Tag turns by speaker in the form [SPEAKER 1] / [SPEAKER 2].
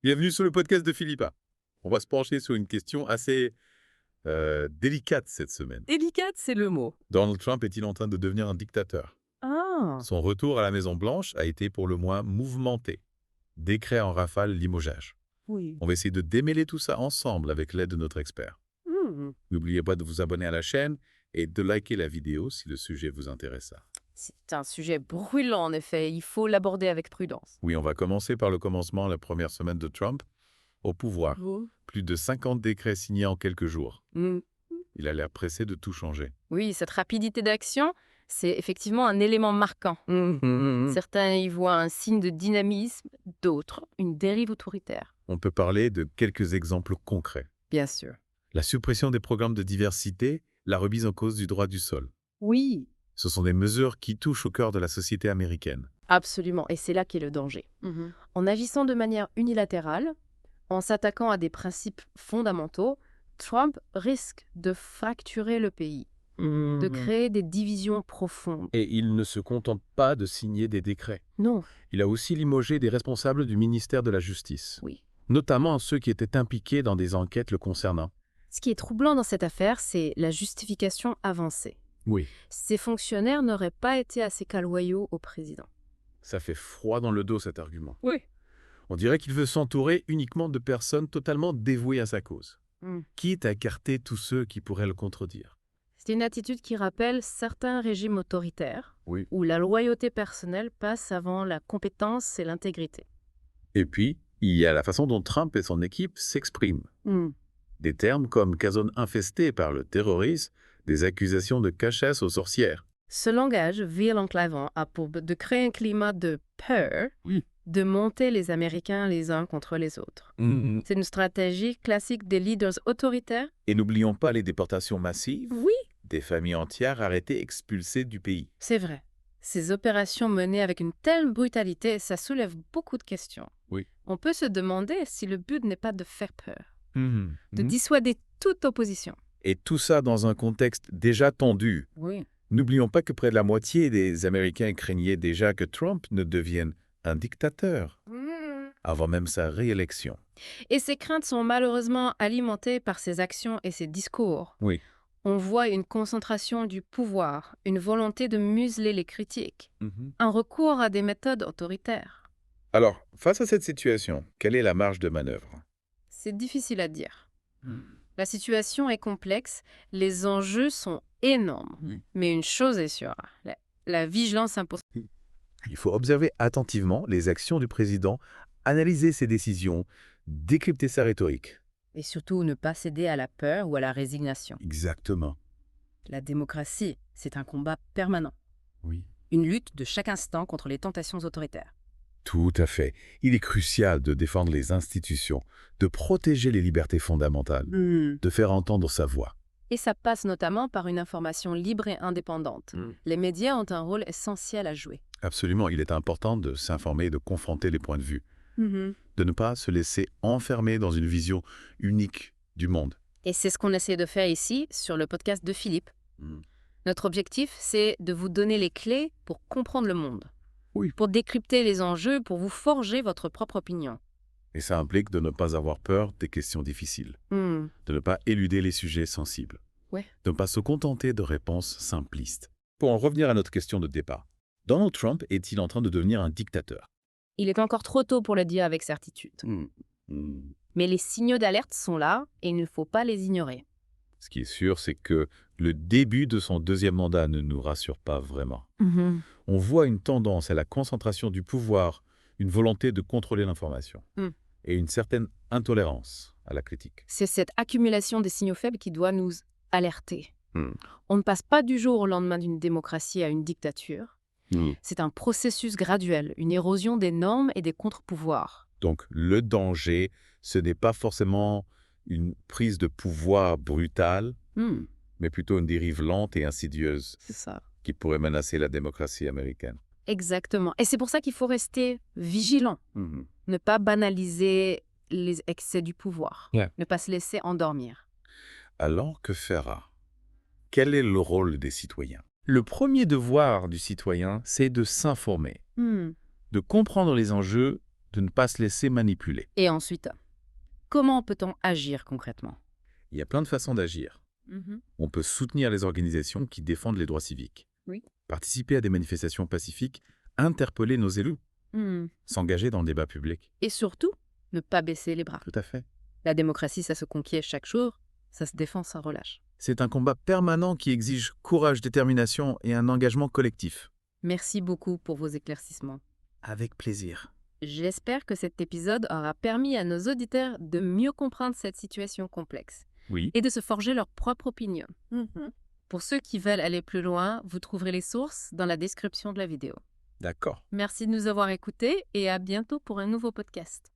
[SPEAKER 1] Bienvenue sur le podcast de Philippa. On va se pencher sur une question assez délicate cette semaine.
[SPEAKER 2] Délicate, c'est le mot.
[SPEAKER 1] Donald Trump est-il en train de devenir un dictateur?
[SPEAKER 2] Ah,
[SPEAKER 1] Son retour à la Maison-Blanche a été pour le moins mouvementé. Décret en rafale, limogeage.
[SPEAKER 2] oui.
[SPEAKER 1] On va essayer de démêler tout ça ensemble avec l'aide de notre expert.
[SPEAKER 2] Hmm.
[SPEAKER 1] N'oubliez pas de vous abonner à la chaîne et de liker la vidéo si le sujet vous intéresse.
[SPEAKER 2] C'est un sujet brûlant, en effet. Il faut l'aborder avec prudence.
[SPEAKER 1] Oui, on va commencer par le commencement, la première semaine de Trump au pouvoir.
[SPEAKER 2] Oh.
[SPEAKER 1] Plus de 50 décrets signés en quelques jours.
[SPEAKER 2] Hmm.
[SPEAKER 1] Il a l'air pressé de tout changer.
[SPEAKER 2] Oui, cette rapidité d'action, c'est effectivement un élément marquant. Certains y voient un signe de dynamisme, d'autres, une dérive autoritaire.
[SPEAKER 1] On peut parler de quelques exemples concrets.
[SPEAKER 2] Bien sûr.
[SPEAKER 1] La suppression des programmes de diversité, la remise en cause du droit du sol.
[SPEAKER 2] Oui.
[SPEAKER 1] Ce sont des mesures qui touchent au cœur de la société américaine.
[SPEAKER 2] Absolument, et c'est là qu'est le danger. En agissant de manière unilatérale, en s'attaquant à des principes fondamentaux, Trump risque de fracturer le pays, de créer des divisions profondes.
[SPEAKER 3] Et il ne se contente pas de signer des décrets.
[SPEAKER 2] Non,
[SPEAKER 3] Il a aussi limogé des responsables du ministère de la Justice,
[SPEAKER 2] oui.
[SPEAKER 3] notamment ceux qui étaient impliqués dans des enquêtes le concernant.
[SPEAKER 2] Ce qui est troublant dans cette affaire, c'est la justification avancée.
[SPEAKER 3] Oui.
[SPEAKER 2] Ces fonctionnaires n'auraient pas été assez loyaux au président.
[SPEAKER 3] Ça fait froid dans le dos, cet argument.
[SPEAKER 2] Oui.
[SPEAKER 3] On dirait qu'il veut s'entourer uniquement de personnes totalement dévouées à sa cause, quitte à écarter tous ceux qui pourraient le contredire.
[SPEAKER 2] C'est une attitude qui rappelle certains régimes autoritaires,
[SPEAKER 3] Oui.
[SPEAKER 2] où la loyauté personnelle passe avant la compétence et l'intégrité.
[SPEAKER 1] Et puis, il y a la façon dont Trump et son équipe s'expriment. Des termes comme zone infestée par le terrorisme, des accusations de cachesse aux sorcières.
[SPEAKER 2] Ce langage violent-clavant a pour but de créer un climat de peur,
[SPEAKER 3] Oui.
[SPEAKER 2] de monter les Américains les uns contre les autres. C'est une stratégie classique des leaders autoritaires.
[SPEAKER 1] Et n'oublions pas les déportations massives.
[SPEAKER 2] Oui,
[SPEAKER 1] Des familles entières arrêtées, expulsées du pays.
[SPEAKER 2] c'est vrai. Ces opérations menées avec une telle brutalité, ça soulève beaucoup de questions.
[SPEAKER 3] Oui.
[SPEAKER 2] On peut se demander si le but n'est pas de faire peur, de
[SPEAKER 1] Mhm.
[SPEAKER 2] dissuader toute opposition.
[SPEAKER 1] Et tout ça dans un contexte déjà tendu.
[SPEAKER 2] Oui.
[SPEAKER 1] N'oublions pas que près de la moitié des Américains craignaient déjà que Trump ne devienne un dictateur avant même sa réélection.
[SPEAKER 2] Et ces craintes sont malheureusement alimentées par ses actions et ses discours.
[SPEAKER 1] Oui.
[SPEAKER 2] On voit une concentration du pouvoir, une volonté de museler les critiques, un recours à des méthodes autoritaires.
[SPEAKER 1] Alors, face à cette situation, quelle est la marge de manœuvre?
[SPEAKER 2] C'est difficile à dire. La situation est complexe, les enjeux sont énormes.
[SPEAKER 3] Oui.
[SPEAKER 2] Mais une chose est sûre, la vigilance impose.
[SPEAKER 1] Il faut observer attentivement les actions du président, analyser ses décisions, décrypter sa rhétorique.
[SPEAKER 2] Et surtout ne pas céder à la peur ou à la résignation.
[SPEAKER 1] Exactement.
[SPEAKER 2] La démocratie, c'est un combat permanent.
[SPEAKER 1] Oui.
[SPEAKER 2] Une lutte de chaque instant contre les tentations autoritaires.
[SPEAKER 1] Tout à fait. Il est crucial de défendre les institutions, de protéger les libertés fondamentales, de faire entendre sa voix.
[SPEAKER 2] Et ça passe notamment par une information libre et indépendante. Les médias ont un rôle essentiel à jouer.
[SPEAKER 1] Absolument, il est important de s'informer et de confronter les points de vue, de ne pas se laisser enfermer dans une vision unique du monde.
[SPEAKER 2] Et c'est ce qu'on essaie de faire ici, sur le podcast de Philippe. Notre objectif, c'est de vous donner les clés pour comprendre le monde.
[SPEAKER 1] Oui.
[SPEAKER 2] Pour décrypter les enjeux, pour vous forger votre propre opinion.
[SPEAKER 1] Et ça implique de ne pas avoir peur des questions difficiles, de ne pas éluder les sujets sensibles,
[SPEAKER 2] Ouais.
[SPEAKER 1] de ne pas se contenter de réponses simplistes. Pour en revenir à notre question de départ, Donald Trump est-il en train de devenir un dictateur?
[SPEAKER 2] Il est encore trop tôt pour le dire avec certitude. Mais les signaux d'alerte sont là et il ne faut pas les ignorer.
[SPEAKER 1] Ce qui est sûr, c'est que le début de son deuxième mandat ne nous rassure pas vraiment. On voit une tendance à la concentration du pouvoir, une volonté de contrôler l'information et une certaine intolérance à la critique.
[SPEAKER 2] C'est cette accumulation des signaux faibles qui doit nous alerter.
[SPEAKER 1] Hmm.
[SPEAKER 2] On ne passe pas du jour au lendemain d'une démocratie à une dictature. C'est un processus graduel, une érosion des normes et des contre-pouvoirs.
[SPEAKER 1] Donc le danger, ce n'est pas forcément une prise de pouvoir brutale, mais plutôt une dérive lente et insidieuse
[SPEAKER 2] C'est ça.
[SPEAKER 1] qui pourrait menacer la démocratie américaine.
[SPEAKER 2] Exactement. Et c'est pour ça qu'il faut rester vigilant. Ne pas banaliser les excès du pouvoir.
[SPEAKER 3] Yeah.
[SPEAKER 2] Ne pas se laisser endormir.
[SPEAKER 1] Alors que fera? Quel est le rôle des citoyens?
[SPEAKER 3] Le premier devoir du citoyen, c'est de s'informer, de comprendre les enjeux
[SPEAKER 1] de ne pas se laisser manipuler.
[SPEAKER 2] Et ensuite, comment peut-on agir concrètement?
[SPEAKER 1] Il y a plein de façons d'agir. On peut soutenir les organisations qui défendent les droits civiques, participer à des manifestations pacifiques, interpeller nos élus, s'engager dans le débat public.
[SPEAKER 2] Et surtout, ne pas baisser les bras.
[SPEAKER 1] Tout à fait.
[SPEAKER 2] La démocratie, ça se conquiert chaque jour, ça se défend sans relâche.
[SPEAKER 1] C'est un combat permanent qui exige courage, détermination et un engagement collectif.
[SPEAKER 2] Merci beaucoup pour vos éclaircissements.
[SPEAKER 1] Avec plaisir.
[SPEAKER 2] J'espère que cet épisode aura permis à nos auditeurs de mieux comprendre cette situation complexe.
[SPEAKER 1] Oui.
[SPEAKER 2] Et de se forger leur propre opinion. Pour ceux qui veulent aller plus loin, vous trouverez les sources dans la description de la vidéo.
[SPEAKER 1] D'accord.
[SPEAKER 2] Merci de nous avoir écoutés et à bientôt pour un nouveau podcast.